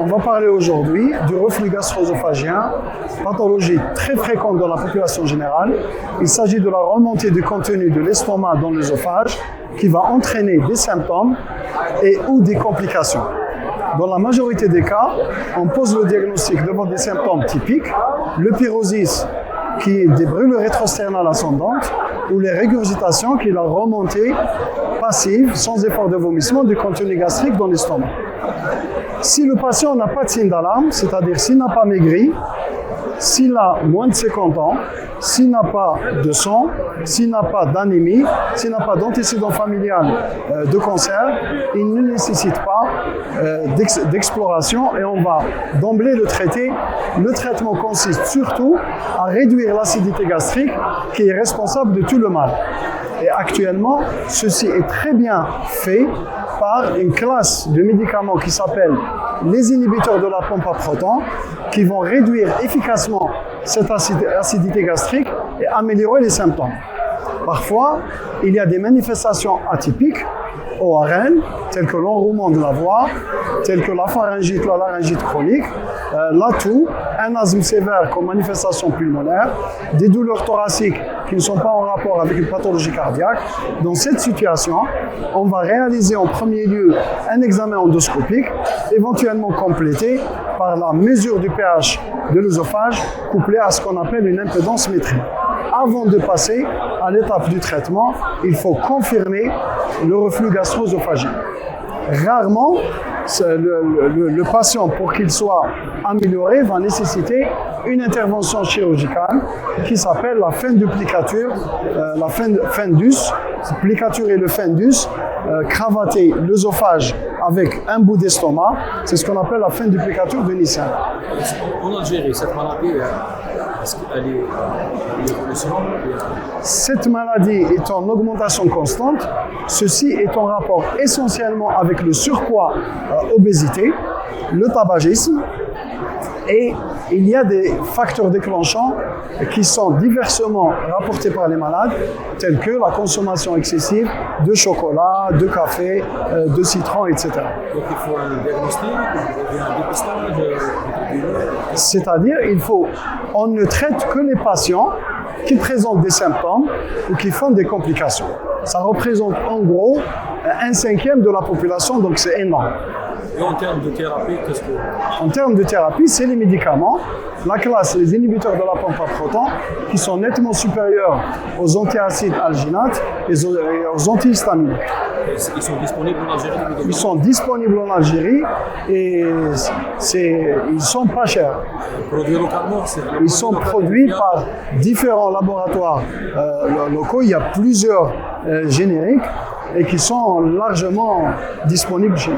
On va parler aujourd'hui du reflux gastro-œsophagien, pathologie très fréquente dans la population générale. Il s'agit de la remontée du contenu de l'estomac dans l'œsophage qui va entraîner des symptômes et ou des complications. Dans la majorité des cas, on pose le diagnostic devant des symptômes typiques, le pyrosis qui est des brûlures rétrosternales ascendantes ou les régurgitations qui est la remontée passive sans effort de vomissement du contenu gastrique dans l'estomac. Si le patient n'a pas de signe d'alarme, c'est-à-dire s'il n'a pas maigri, s'il a moins de 50 ans, s'il n'a pas de sang, s'il n'a pas d'anémie, s'il n'a pas d'antécédent familial de cancer, il ne nécessite pas d'exploration et on va d'emblée le traiter. Le traitement consiste surtout à réduire l'acidité gastrique qui est responsable de tout le mal. Et actuellement, ceci est très bien fait par une classe de médicaments qui s'appelle les inhibiteurs de la pompe à protons qui vont réduire efficacement cette acidité gastrique et améliorer les symptômes. Parfois, il y a des manifestations atypiques ORL, telles que l'enroulement de la voix, telles que la pharyngite, la laryngite chronique, la toux, un asthme sévère comme manifestation pulmonaire, des douleurs thoraciques qui ne sont pas en rapport avec une pathologie cardiaque. Dans cette situation, on va réaliser en premier lieu un examen endoscopique, éventuellement complété par la mesure du pH de l'œsophage couplée à ce qu'on appelle une impédance métrique. Avant de passer à l'étape du traitement, il faut confirmer le reflux gastro-œsophagien. Rarement, le patient, pour qu'il soit amélioré, va nécessiter une intervention chirurgicale qui s'appelle la fenduplicature, la fendus, plicature et le fendus, cravater l'œsophage avec un bout d'estomac, c'est ce qu'on appelle la fenduplicature de Nissen. En Algérie, cette maladie, est-ce qu'elle est évolutionnaire? Cette maladie est en augmentation constante. Ceci est en rapport essentiellement avec le surpoids, obésité, le tabagisme, et il y a des facteurs déclenchants qui sont diversement rapportés par les malades, tels que la consommation excessive de chocolat, de café, de citron, etc. Donc il faut un diagnostic, un dépistage. C'est-à-dire, on ne traite que les patients qui présentent des symptômes ou qui font des complications. Ça représente en gros 1/5 de la population, donc c'est énorme. Et en termes de thérapie, qu'est-ce que... En termes de thérapie, c'est les médicaments. La classe, les inhibiteurs de la pompe à protons, qui sont nettement supérieurs aux antiacides alginates et aux antihistaminiques. Ils sont disponibles en Algérie? Ils sont disponibles en Algérie et ils sont pas chers. Produits localement? Ils sont produits par différents laboratoires locaux. Il y a plusieurs génériques et qui sont largement disponibles chez nous.